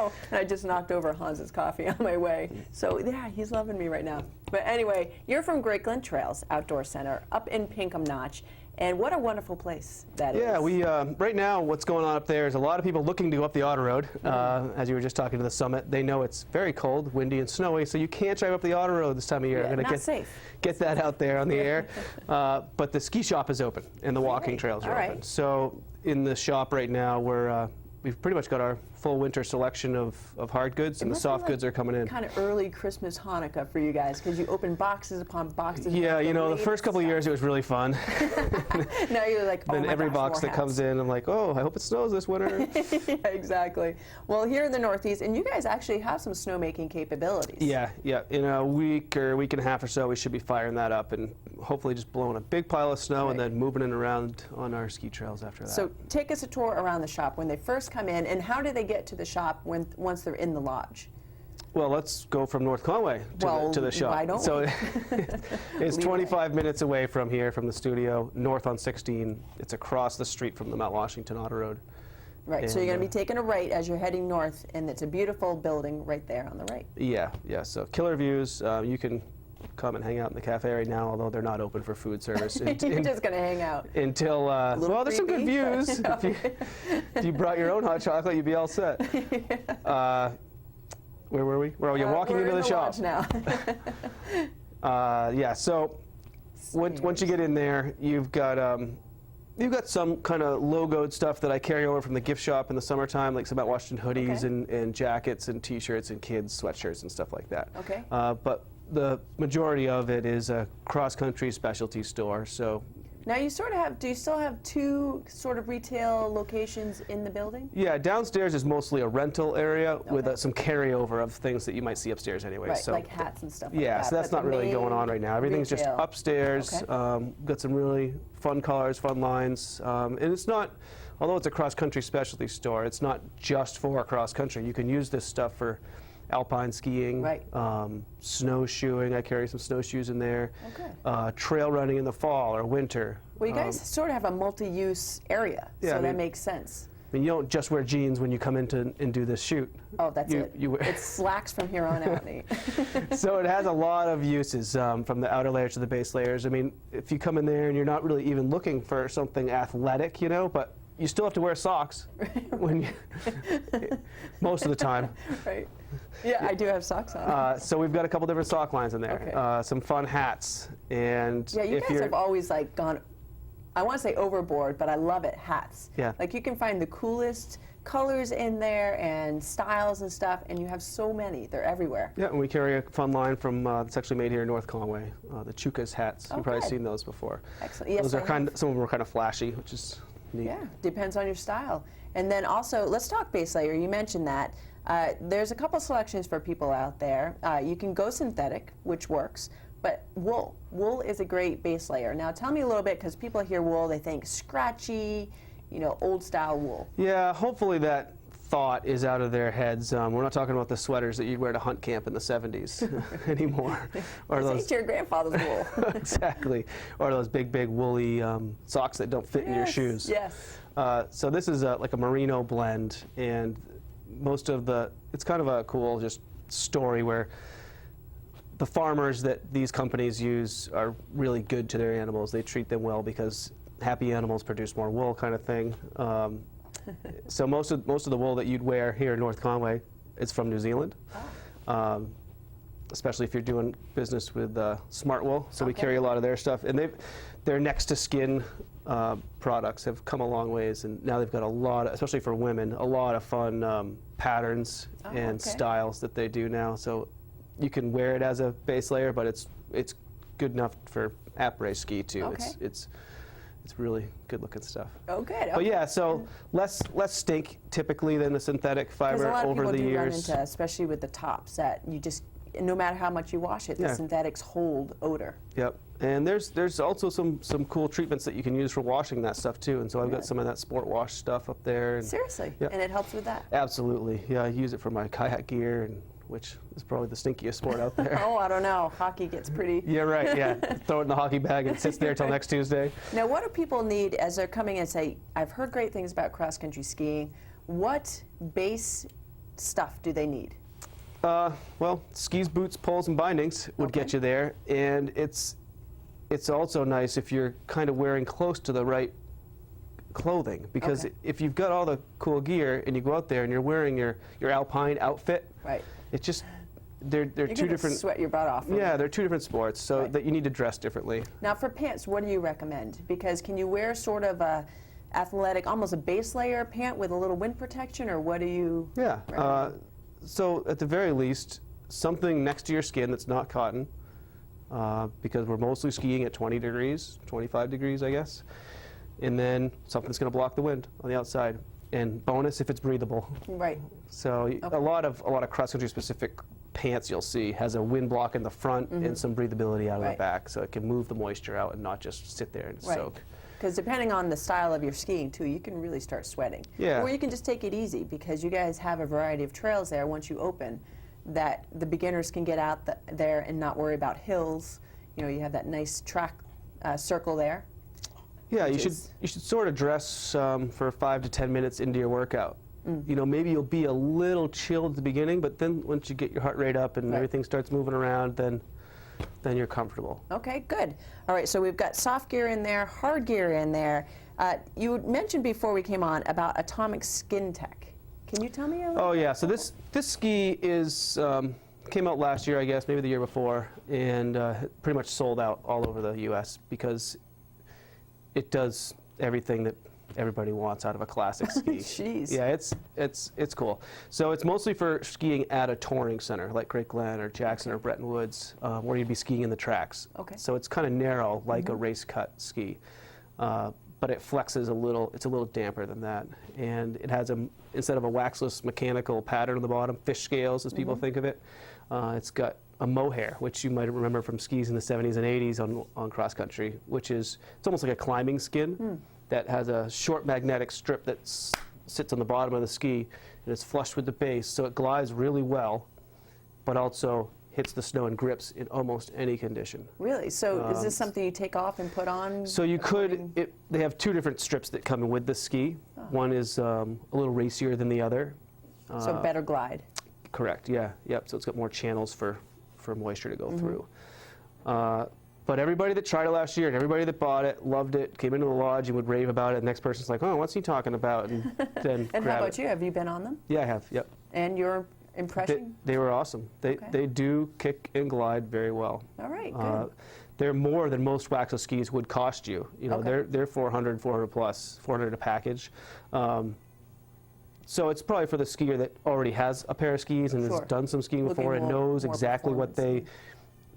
know. And I just knocked over Hans's coffee on my way. So yeah, he's loving me right now. But anyway, you're from Great Glen Trails Outdoor Center up in Pinkham Notch. And what a wonderful place that is. Yeah, we right now what's going on up there is a lot of people looking to go up the auto road. As you were just talking to the summit, they know it's very cold, windy, and snowy, so you can't drive up the auto road this time of year. Yeah, I'm going to get that out there on the air. But the ski shop is open and the walking trails are open. So in the shop right now, we've pretty much got our full winter selection of hard goods, and the soft goods are coming in. Kind of early Christmas Hanukkah for you guys, because you open boxes upon boxes. Yeah, you know, the first couple of years it was really fun. Now you're like, oh then my every gosh, box that comes in, I'm like, oh, I hope it snows this winter. Yeah, exactly. Well, here in the Northeast, and you guys actually have some snowmaking capabilities. Yeah. In a week or a week and a half or so, we should be firing that up and hopefully just blowing a big pile of snow and then moving it around on our ski trails after that. So take us a tour around the shop when they first come in, and how do they get to the shop once they're in the lodge? Well, let's go from North Conway to the shop. Why don't so it's 25 minutes away from here, from the studio, north on 16. It's across the street from the Mount Washington Auto Road. Right, so you're going to be taking a right as you're heading north, and it's a beautiful building right there on the right. Yeah, so killer views. You can come and hang out in the cafe right now, although they're not open for food service. You're just going to hang out. Until, well, there's some good views. If you brought your own hot chocolate, you'd be all set. Where were we? Well, you're walking into the shop. Now. Yeah, so once you get in there, you've got some kind of logoed stuff that I carry over from the gift shop in the summertime, like some Mount Washington hoodies and jackets and T-shirts and kids' sweatshirts and stuff like that. Okay. But the majority of it is a cross-country specialty store. So now you sort of have, do you still have two sort of retail locations in the building? Yeah, downstairs is mostly a rental area with some carryover of things that you might see upstairs anyway. Right, so like hats and stuff like that. Yeah, so that's not really going on right now. Everything's just upstairs. Got some really fun colors, fun lines. And it's not, although it's a cross-country specialty store, it's not just for cross-country. You can use this stuff for alpine skiing, snowshoeing. I carry some snowshoes in there. Trail running in the fall or winter. Well, you guys sort of have a multi-use area, so that makes sense. I mean, you don't just wear jeans when you come in and do this shoot. Oh, that's it. It's slacks from here on out, Nate. So it has a lot of uses, from the outer layers to the base layers. I mean, if you come in there and you're not really even looking for something athletic, you know, but you still have to wear socks when most of the time. Right. Yeah, I do have socks on. So we've got a couple different sock lines in there. Some fun hats, and yeah, you guys have always like gone, I want to say overboard, but I love it. Hats. Yeah. Like you can find the coolest colors in there and styles and stuff, and you have so many. They're everywhere. Yeah, and we carry a fun line from that's actually made here in North Conway. The Chukas hats. You've probably seen those before. Excellent. Yes, those are some of them are kind of flashy, which is neat. Yeah, depends on your style. And then also, let's talk base layer. You mentioned that. There's a couple selections for people out there. You can go synthetic, which works, but wool. Wool is a great base layer. Now tell me a little bit, because people hear wool, they think scratchy, you know, old style wool. Yeah, hopefully that thought is out of their heads. We're not talking about the sweaters that you'd wear to hunt camp in the 70s anymore. Or those your grandfather's wool. Exactly. Or those big woolly socks that don't fit in your shoes. Yes. So this is like a merino blend, and most of it's kind of a cool just story where the farmers that these companies use are really good to their animals. They treat them well because happy animals produce more wool, kind of thing. So most of the wool that you'd wear here in North Conway is from New Zealand, especially if you're doing business with Smart Wool. So we carry a lot of their stuff, and their next to skin products have come a long ways, and now they've got a lot, especially for women, a lot of fun patterns and styles that they do now. So you can wear it as a base layer, but it's good enough for après ski too. It's really good looking stuff. Oh, good. But yeah, so less stink typically than the synthetic fiber over the years. Because a lot of people do run into, especially with the tops, that you just, no matter how much you wash it, the synthetics hold odor. Yep. And there's also some cool treatments that you can use for washing that stuff too. And so I've got some of that sport wash stuff up there. And seriously? And it helps with that? Absolutely. Yeah, I use it for my kayak gear, which is probably the stinkiest sport out there. Oh, I don't know. Hockey gets pretty... Yeah, right, yeah. Throw it in the hockey bag and it sits there till next Tuesday. Now, what do people need as they're coming in and say, I've heard great things about cross-country skiing. What base stuff do they need? Well, skis, boots, poles, and bindings would get you there, and it's also nice if you're kind of wearing close to the right clothing, because if you've got all the cool gear and you go out there and you're wearing your alpine outfit, Right. it's just they're two different. Sweat your butt off. Yeah, they're two different sports, so that you need to dress differently. Now for pants, what do you recommend? Because can you wear sort of a athletic, almost a base layer pant with a little wind protection, or what do you? Yeah. recommend? So at the very least, something next to your skin that's not cotton, because we're mostly skiing at 20 degrees, 25 degrees, I guess. And then something's going to block the wind on the outside. And bonus if it's breathable. Right. So a lot of cross-country specific pants you'll see has a wind block in the front and some breathability out of the back, so it can move the moisture out and not just sit there and soak. Because depending on the style of your skiing too, you can really start sweating. Yeah. Or you can just take it easy, because you guys have a variety of trails there once you open that the beginners can get out there and not worry about hills. You know, you have that nice track circle there. Yeah, you should sort of dress for 5 to 10 minutes into your workout. You know, maybe you'll be a little chilled at the beginning, but then once you get your heart rate up and everything starts moving around, then you're comfortable. Okay, good. All right, so we've got soft gear in there, hard gear in there. You mentioned before we came on about Atomic Skin Tech. Can you tell me a little? Oh yeah, so this ski is came out last year, I guess, maybe the year before, and pretty much sold out all over the U.S. because it does everything that everybody wants out of a classic ski. Jeez. Yeah, it's cool. So it's mostly for skiing at a touring center like Great Glen or Jackson or Bretton Woods, where you'd be skiing in the tracks. Okay. So it's kind of narrow, like a race cut ski, but it flexes a little. It's a little damper than that, and it has instead of a waxless mechanical pattern on the bottom, fish scales as people think of it. It's got a mohair, which you might remember from skis in the 70s and 80s on cross country, which is it's almost like a climbing skin that has a short magnetic strip that sits on the bottom of the ski, and it's flush with the base, so it glides really well, but also hits the snow and grips in almost any condition. Really? So is this something you take off and put on? So you could, they have two different strips that come in with the ski. One is a little racier than the other. So better glide. Correct, yeah, yep. So it's got more channels for moisture to go through. But everybody that tried it last year and everybody that bought it loved it, came into the lodge and would rave about it. The next person's like, oh, what's he talking about? And then And how about you? Have you been on them? Yeah, I have, yep. And your impression? They were awesome. They do kick and glide very well. All right, good. They're more than most waxless skis would cost you. You know, Okay. they're 400 plus, 400 a package. So it's probably for the skier that already has a pair of skis and has done some skiing Looking before and more knows exactly what they performance.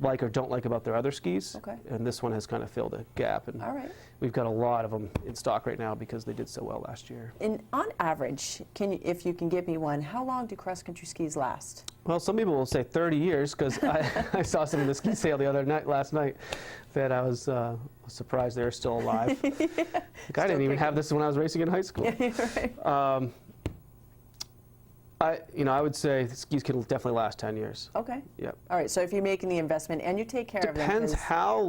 like or don't like about their other skis. Okay. And this one has kind of filled a gap. And All right. we've got a lot of them in stock right now because they did so well last year. And on average, if you can give me one, how long do cross-country skis last? Well, some people will say 30 years because I saw some in the ski sale last night that I was surprised they were still alive. Like, I didn't even have this when I was racing in high school. Right. I would say the skis can definitely last 10 years. Okay. Yep. All right, so if you're making the investment and you take care of them. Depends how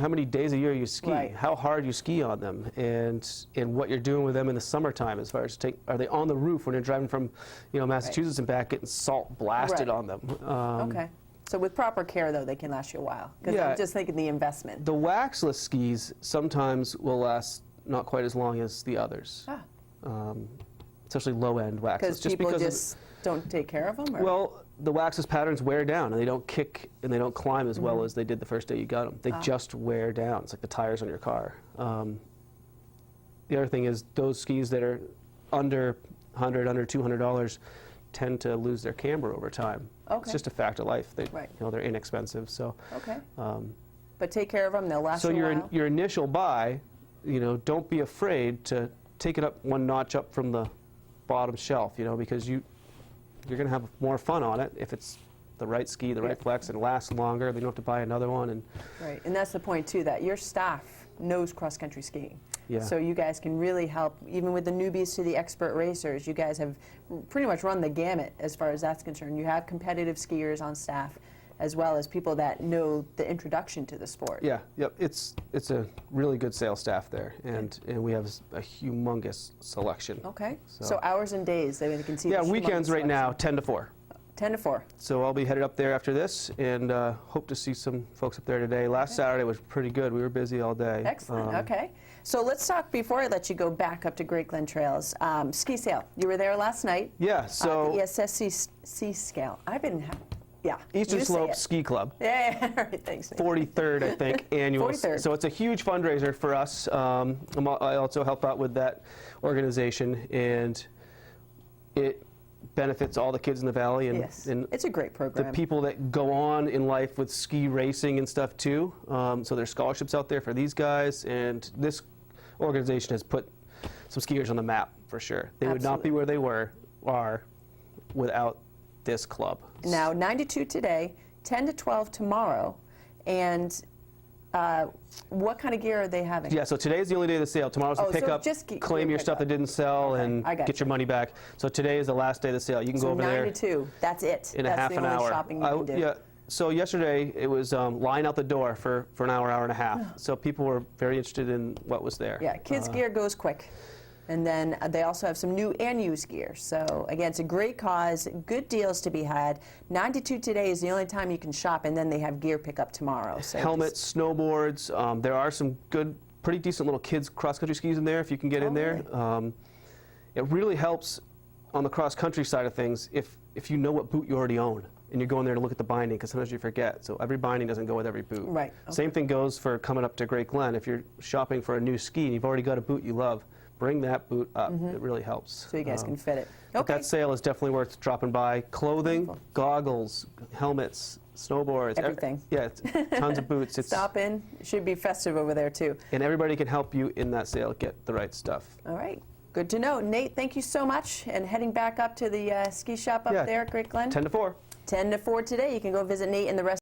many days a year you ski, Right. how hard you ski on them, and what you're doing with them in the summertime as far as are they on the roof when you're driving from, Massachusetts and back, getting salt blasted Right. on them. Okay. So with proper care, though, they can last you a while. Because Yeah. I'm just thinking the investment. The waxless skis sometimes will last not quite as long as the others. Especially low-end waxless. Because people just don't take care of them? Or? Well, the waxless patterns wear down, and they don't kick and they don't climb as well as they did the first day you got them. They just wear down. It's like the tires on your car. The other thing is those skis that are under $100, under $200 tend to lose their camber over time. Okay. It's just a fact of life. Right. They're inexpensive. So. Okay. But take care of them, they'll last So you a while. your initial buy, don't be afraid to take it up one notch up from the bottom shelf, because you're going to have more fun on it if it's the right ski, the right flex, and lasts longer. Then you don't have to buy another one. And Right, and that's the point too, that your staff knows cross-country skiing. Yeah. So you guys can really help, even with the newbies to the expert racers. You guys have pretty much run the gamut as far as that's concerned. You have competitive skiers on staff as well as people that know the introduction to the sport. Yeah, yep. It's a really good sales staff there, and we have a humongous selection. Okay. So hours and days, they can see. Yeah, the weekends right selection. now, 10 to 4. 10 to 4. So I'll be headed up there after this, and hope to see some folks up there today. Last Saturday was pretty good. We were busy all day. Excellent. Okay. So let's talk, before I let you go back up to Great Glen Trails, ski sale. You were there last night. Yeah. So the ESSC scale. I've been. Yeah. Eastern Slope Ski Club. Yeah. All right. Thanks, Nate. 43rd, I think, annual. 43rd. So it's a huge fundraiser for us. I also help out with that organization, and it benefits all the kids in the valley, and, Yes. and It's a great program. the people that go on in life with ski racing and stuff too. So there's scholarships out there for these guys, and this organization has put some skiers on the map for sure. They would not be where they are without this club. Now, 92 today, 10 to 12 tomorrow, and what kind of gear are they having? Yeah, so today's the only day of the sale. Tomorrow's the so pickup, just claim your stuff that didn't sell, and I got get you. your money back. So today is the last day of the sale. You can go over 9 there to 2. That's it. in That's a half the an only hour. shopping you can do. Yeah. So yesterday it was line out the door for an hour, hour and a half. So people were very interested in what was there. Yeah, kids' gear goes quick. And then they also have some new and used gear. So again, it's a great cause, good deals to be had. 92 today is the only time you can shop, and then they have gear pickup tomorrow. So Helmets, snowboards. There are some good, pretty decent little kids cross-country skis in there if you can get in there. It really helps on the cross-country side of things if you know what boot you already own, and you're going there to look at the binding, because sometimes you forget. So every binding doesn't go with every boot. Right. Okay. Same thing goes for coming up to Great Glen. If you're shopping for a new ski and you've already got a boot you love, bring that boot up. It really helps. So you guys can fit it. But Okay. that sale is definitely worth dropping by. Clothing, goggles, helmets, snowboards. Everything. Yeah, tons of boots. Stop in. It should be festive over there, too. And everybody can help you in that sale get the right stuff. All right. Good to know. Nate, thank you so much. And heading back up to the ski shop up there at Great Glen. 10 to 4. 10 to 4 today. You can go visit Nate and the rest.